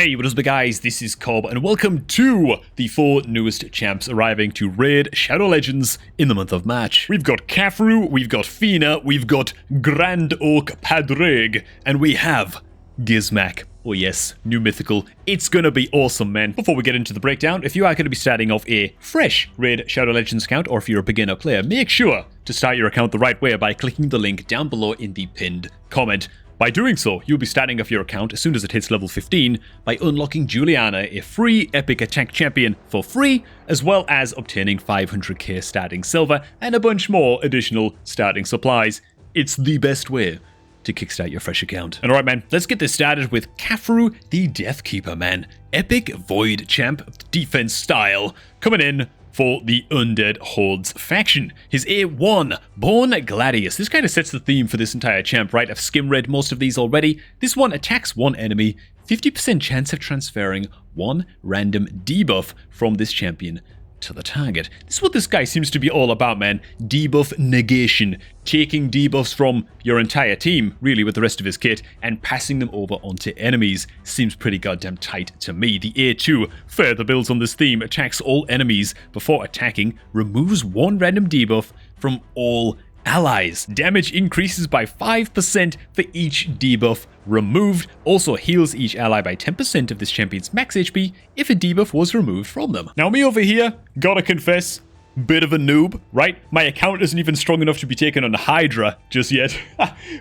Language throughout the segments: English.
Hey, what is up guys, this is Cobb and welcome to the 4 newest champs arriving to raid Shadow Legends in the month of March. We've got Kafru, we've got Fina, we've got Grand Oak Padreg, and we have Gizmak. Oh yes, new mythical. It's gonna be awesome, man. Before we get into the breakdown, if you are gonna be starting off a fresh raid Shadow Legends account, or if you're a beginner player, make sure to start your account the right way by clicking the link down below in the pinned comment. By doing so, you'll be starting off your account as soon as it hits level 15 by unlocking Juliana, a free epic attack champion for free, as well as obtaining 500k starting silver and a bunch more additional starting supplies. It's the best way to kickstart your fresh account. And alright man, let's get this started with Kafru the Deathkeeper, man. Epic Void champ, defense style, coming in for the Undead Hordes faction. His A1, Born Gladius. This kind of sets the theme for this entire champ, right? I've skim-read most of these already. This one attacks one enemy, 50% chance of transferring one random debuff from this champion to the target. This is what this guy seems to be all about, man. Debuff negation. Taking debuffs from your entire team, really, with the rest of his kit, and passing them over onto enemies. Seems pretty goddamn tight to me. The A2 further builds on this theme, attacks all enemies before attacking, removes one random debuff from all allies. Damage increases by 5% for each debuff removed. Also heals each ally by 10% of this champion's max HP if a debuff was removed from them. Now me over here, gotta confess, bit of a noob, right? My account isn't even strong enough to be taken on Hydra just yet.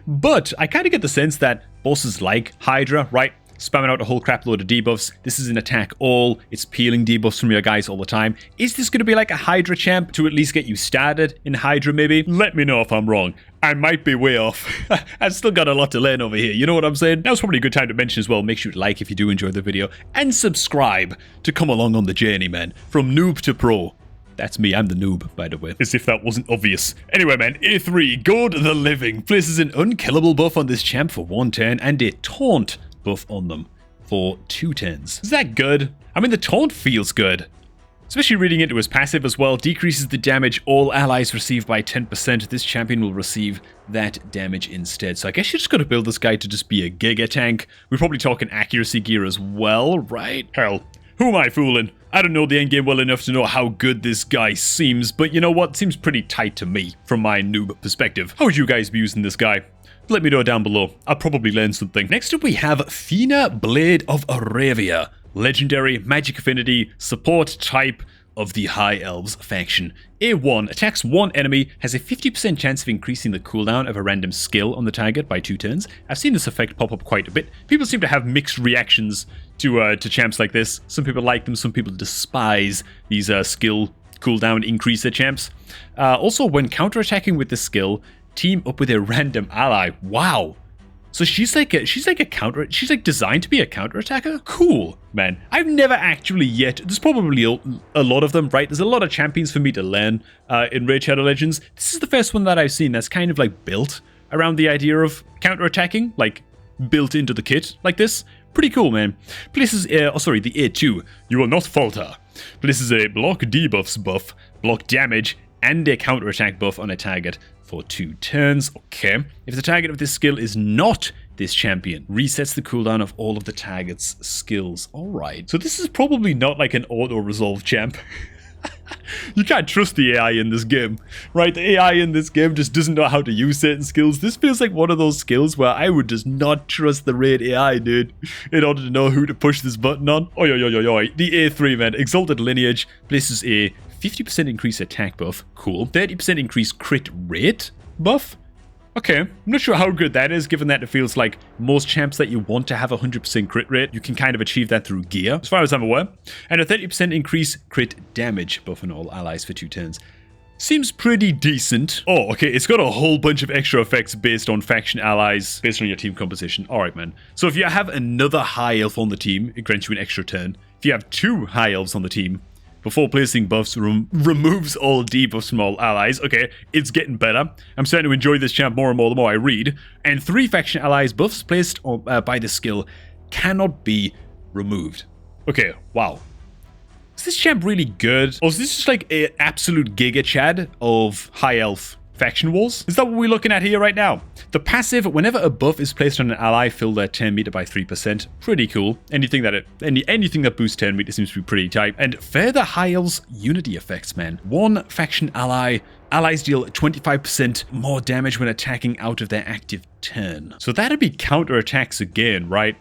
But I kind of get the sense that bosses like Hydra, right? Spamming out a whole crap load of debuffs. This is an attack all. It's peeling debuffs from your guys all the time. Is this going to be like a Hydra champ to at least get you started in Hydra maybe? Let me know if I'm wrong. I might be way off. I've still got a lot to learn over here, you know what I'm saying? Now's probably a good time to mention as well, make sure to like if you do enjoy the video, and subscribe to come along on the journey, man. From noob to pro. That's me, I'm the noob, by the way. As if that wasn't obvious. Anyway, man, A3, Goad the Living, places an unkillable buff on this champ for 1 turn, and a taunt buff on them for 2 turns. Is that good? I mean, the taunt feels good. Especially reading into his passive as well. Decreases the damage all allies receive by 10%. This champion will receive that damage instead. So I guess you just gotta build this guy to just be a giga tank. We're probably talking accuracy gear as well, right? Hell, who am I fooling? I don't know the endgame well enough to know how good this guy seems, but you know what? Seems pretty tight to me from my noob perspective. How would you guys be using this guy? Let me know down below. I'll probably learn something. Next up we have Fina, Blade of Aravia. Legendary, magic affinity, support type of the High Elves faction. A1, attacks one enemy, has a 50% chance of increasing the cooldown of a random skill on the target by 2 turns. I've seen this effect pop up quite a bit. People seem to have mixed reactions to champs like this. Some people like them, some people despise these skill cooldown increaser champs. Also, when counterattacking with this skill, team up with a random ally. Wow. So she's like designed to be a counterattacker? Cool, man. I've never actually yet, there's probably a lot of them, right? There's a lot of champions for me to learn in Raid Shadow Legends. This is the first one that I've seen that's kind of like built around the idea of counterattacking, like built into the kit like this. Pretty cool, man. Places, the A2, you will not falter. Places a block debuffs buff, block damage, and a counterattack buff on a target for 2 turns. Okay. If the target of this skill is not this champion, resets the cooldown of all of the target's skills. Alright. So this is probably not like an auto-resolve champ. You can't trust the AI in this game, right? The AI in this game just doesn't know how to use certain skills. This feels like one of those skills where I would just not trust the raid AI, dude, in order to know who to push this button on. Oi, oi, oi, oi, oi. The A3, man. Exalted Lineage places a 50% increase attack buff. Cool. 30% increase crit rate buff. Okay, I'm not sure how good that is, given that it feels like most champs that you want to have 100% crit rate, you can kind of achieve that through gear, as far as I'm aware. And a 30% increase crit damage buff on all allies for 2 turns. Seems pretty decent. Oh, okay, it's got a whole bunch of extra effects based on faction allies, based on your team composition. Alright, man. So if you have another high elf on the team, it grants you an extra turn. If you have 2 high elves on the team, before placing buffs, removes all debuffs from all allies. Okay, it's getting better. I'm starting to enjoy this champ more and more the more I read. And 3 faction allies buffs placed by the skill cannot be removed. Okay, wow. Is this champ really good? Or is this just like an absolute giga chad of high elf Faction Wars? Is that what we're looking at here right now? The passive, whenever a buff is placed on an ally, fill their turn meter by 3%. Pretty cool. Anything that boosts turn meter seems to be pretty tight. And further heals unity effects, man. One faction ally. Allies deal 25% more damage when attacking out of their active turn. So that'd be counterattacks again, right?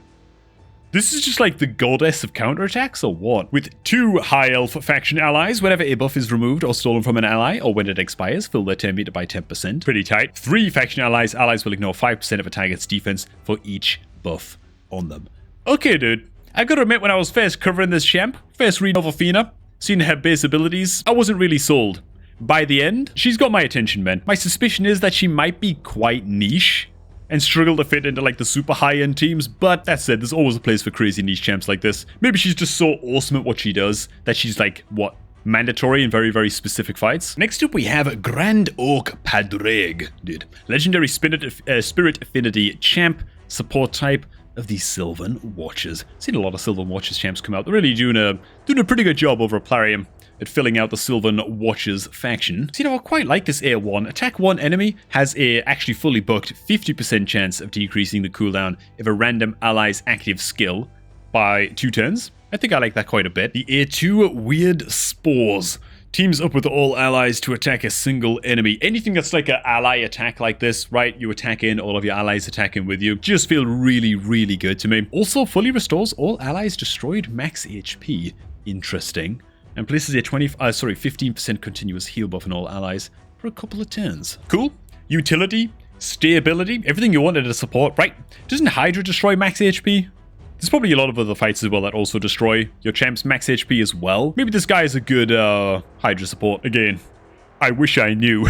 This is just like the goddess of counterattacks, or what? With 2 high elf faction allies, whenever a buff is removed or stolen from an ally, or when it expires, fill their turn meter by 10%. Pretty tight. 3 faction allies will ignore 5% of a target's defense for each buff on them. Okay, dude. I gotta admit, when I was first covering this champ, first reading of Athena, seeing her base abilities, I wasn't really sold. By the end, she's got my attention, man. My suspicion is that she might be quite niche and struggle to fit into like the super high-end teams, but that said, there's always a place for crazy niche champs like this. Maybe she's just so awesome at what she does that she's like, what, mandatory in very, very specific fights. Next up, we have Grand Oak Padreg, dude. Legendary Spirit Affinity champ, support type of the Sylvan Watchers. Seen a lot of Sylvan Watchers champs come out. They're really doing a pretty good job over at Plarium at filling out the Sylvan Watchers faction. So, I quite like this A1. Attack one enemy has a actually fully booked 50% chance of decreasing the cooldown of a random ally's active skill by 2 turns. I think I like that quite a bit. The A2 Weird Spores teams up with all allies to attack a single enemy. Anything that's like an ally attack like this, right? You attack in, all of your allies attack in with you. Just feel really, really good to me. Also, fully restores all allies destroyed max HP. Interesting. And places a 15% continuous heal buff on all allies for a couple of turns. Cool. Utility, stability, everything you wanted to support, right? Doesn't Hydra destroy max HP? There's probably a lot of other fights as well that also destroy your champ's max HP as well. Maybe this guy is a good Hydra support. Again, I wish I knew.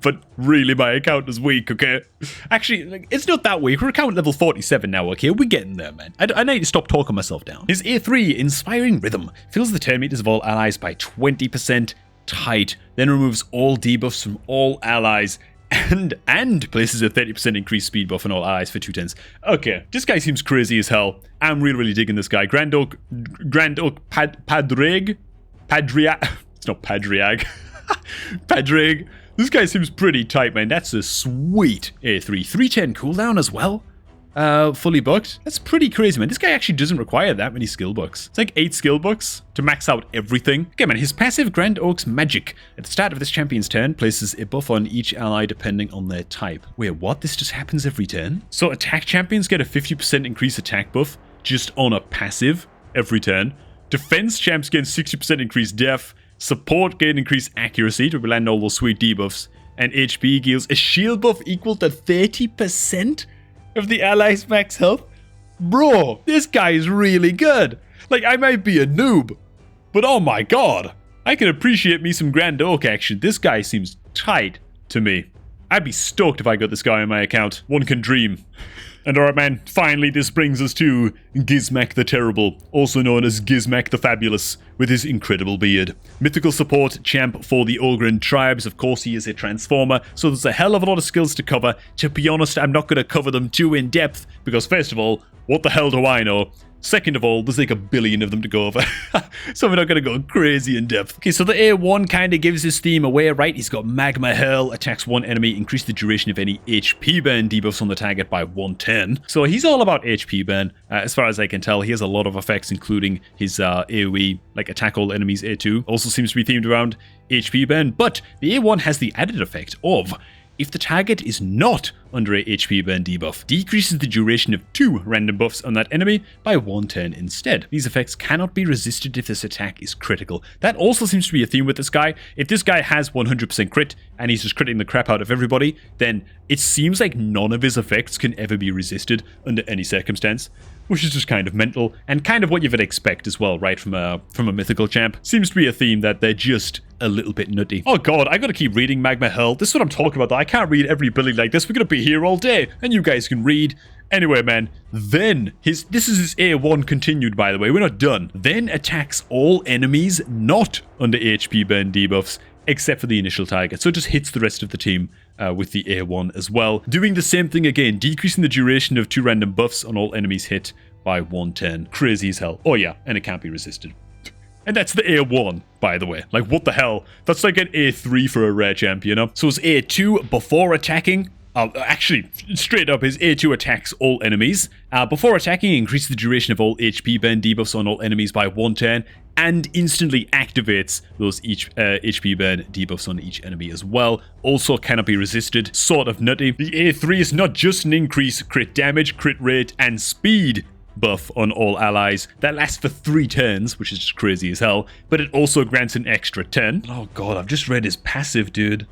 But really, my account is weak, okay? Actually, like, it's not that weak. We're account level 47 now, okay? We're getting there, man. I need to stop talking myself down. His A3, Inspiring Rhythm, fills the turn meters of all allies by 20% tight, then removes all debuffs from all allies, and places a 30% increased speed buff on all allies for 2 turns. Okay, this guy seems crazy as hell. I'm really, really digging this guy. Grand Oak Padreg? It's not Padriag. Padreg. This guy seems pretty tight, man. That's a sweet A3. 310 cooldown as well. Fully booked. That's pretty crazy, man. This guy actually doesn't require that many skill books. It's like 8 skill books to max out everything. Okay, man, his passive Grand Oak's Magic at the start of this champion's turn places a buff on each ally depending on their type. Wait, what? This just happens every turn? So attack champions get a 50% increased attack buff just on a passive every turn. Defense champs get 60% increased def. Support gain increased accuracy to land all those sweet debuffs. And HP deals a shield buff equal to 30% of the allies' max health. Bro, this guy is really good. Like, I might be a noob, but oh my god. I can appreciate me some Grand Oak action. This guy seems tight to me. I'd be stoked if I got this guy on my account. One can dream. And alright, man, finally this brings us to Gizmak the Terrible, also known as Gizmak the Fabulous, with his incredible beard. Mythical support champ for the Ogryn tribes. Of course, he is a transformer, so there's a hell of a lot of skills to cover. To be honest, I'm not going to cover them too in depth, because first of all, what the hell do I know? Second of all, there's like a billion of them to go over, so we're not going to go crazy in depth. Okay, so the A1 kind of gives his theme away, right? He's got Magma Hurl, attacks one enemy, increase the duration of any HP burn debuffs on the target by 110. So he's all about HP burn, as far as I can tell. He has a lot of effects, including his AoE, like attack all enemies A2. Also seems to be themed around HP burn, but the A1 has the added effect of, if the target is not under a HP burn debuff, decreases the duration of 2 random buffs on that enemy by 1 turn instead. These effects cannot be resisted if this attack is critical. That also seems to be a theme with this guy. If this guy has 100% crit and he's just critting the crap out of everybody, then it seems like none of his effects can ever be resisted under any circumstance, which is just kind of mental and kind of what you would expect as well, right, from a mythical champ. Seems to be a theme that they're just a little bit nutty. Oh god, I gotta keep reading Magma Hurl. This is what I'm talking about, though. I can't read every ability like this. We're gonna be here all day, and you guys can read. Anyway, man, then this is his A1 continued, by the way. We're not done. Then attacks all enemies not under HP burn debuffs, except for the initial target. So it just hits the rest of the team with the A1 as well. Doing the same thing again, decreasing the duration of 2 random buffs on all enemies hit by 110. Crazy as hell. Oh yeah, and it can't be resisted. And that's the A1, by the way. Like, what the hell? That's like an A3 for a rare champ, you know? So his A2 before attacking. Actually, straight up, his A2 attacks all enemies. Before attacking, increases the duration of all HP burn debuffs on all enemies by 1 turn. And instantly activates those HP burn debuffs on each enemy as well. Also cannot be resisted. Sort of nutty. The A3 is not just an increased crit damage, crit rate, and speed buff on all allies that lasts for 3 turns, which is just crazy as hell, but it also grants an extra turn. Oh god, I've just read his passive, dude.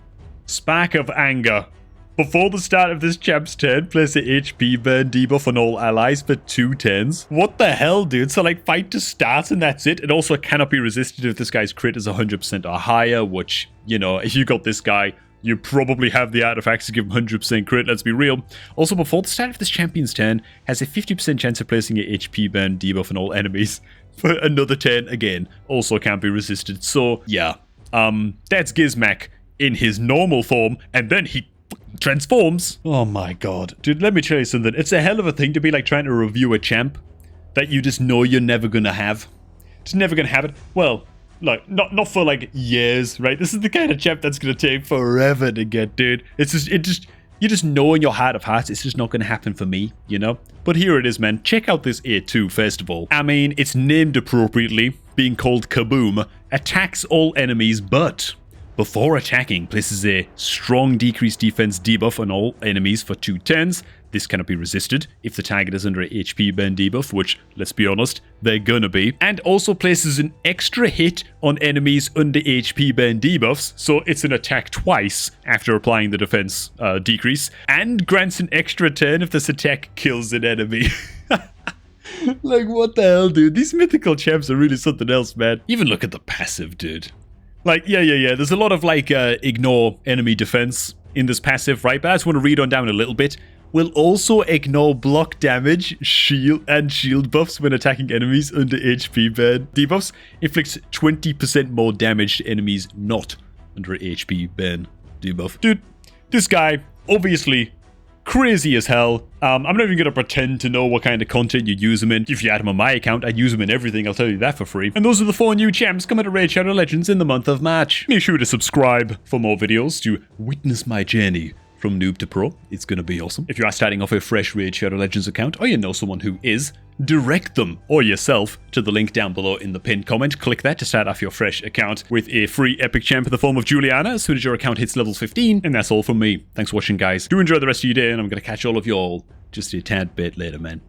Spark of Anger. Before the start of this champ's turn, place a HP burn debuff on all allies for 2 turns. What the hell, dude? So, like, fight to start and that's it? It also cannot be resisted if this guy's crit is 100% or higher, which, you know, if you got this guy, you probably have the artifacts to give him 100% crit, let's be real. Also, before the start of this champion's turn, has a 50% chance of placing a HP burn debuff on all enemies for another turn again. Also can't be resisted. So, yeah. That's Gizmak in his normal form, and then he transforms. Oh my god. Dude, let me tell you something. It's a hell of a thing to be like trying to review a champ that you just know you're never gonna have. Just never gonna have it. Well, like, not for like years, right? This is the kind of champ that's gonna take forever to get, dude. You just know in your heart of hearts it's just not gonna happen for me, you know? But here it is, man. Check out this A2 first of all. I mean, it's named appropriately, being called Kaboom, attacks all enemies, but before attacking, places a strong decreased defense debuff on all enemies for 2 turns. This cannot be resisted if the target is under a HP burn debuff, which, let's be honest, they're gonna be. And also places an extra hit on enemies under HP burn debuffs, so it's an attack twice after applying the defense decrease. And grants an extra turn if this attack kills an enemy. Like, what the hell, dude? These mythical champs are really something else, man. Even look at the passive, dude. Like, yeah. There's a lot of, like, ignore enemy defense in this passive, right? But I just want to read on down a little bit. Will also ignore block damage, shield buffs when attacking enemies under HP burn debuffs. Inflicts 20% more damage to enemies not under a HP burn debuff. Dude, this guy, obviously crazy as hell. I'm not even going to pretend to know what kind of content you use him in. If you add him on my account, I'd use him in everything, I'll tell you that for free. And those are the 4 new champs coming to Raid Shadow Legends in the month of March. Make sure to subscribe for more videos to witness my journey from noob to pro. It's gonna be awesome. If you are starting off a fresh Raid Shadow Legends account, or you know someone who is, direct them, or yourself, to the link down below in the pinned comment. Click that to start off your fresh account with a free epic champ in the form of Juliana as soon as your account hits level 15. And that's all from me. Thanks for watching, guys. Do enjoy the rest of your day, and I'm gonna catch all of y'all just a tad bit later, man.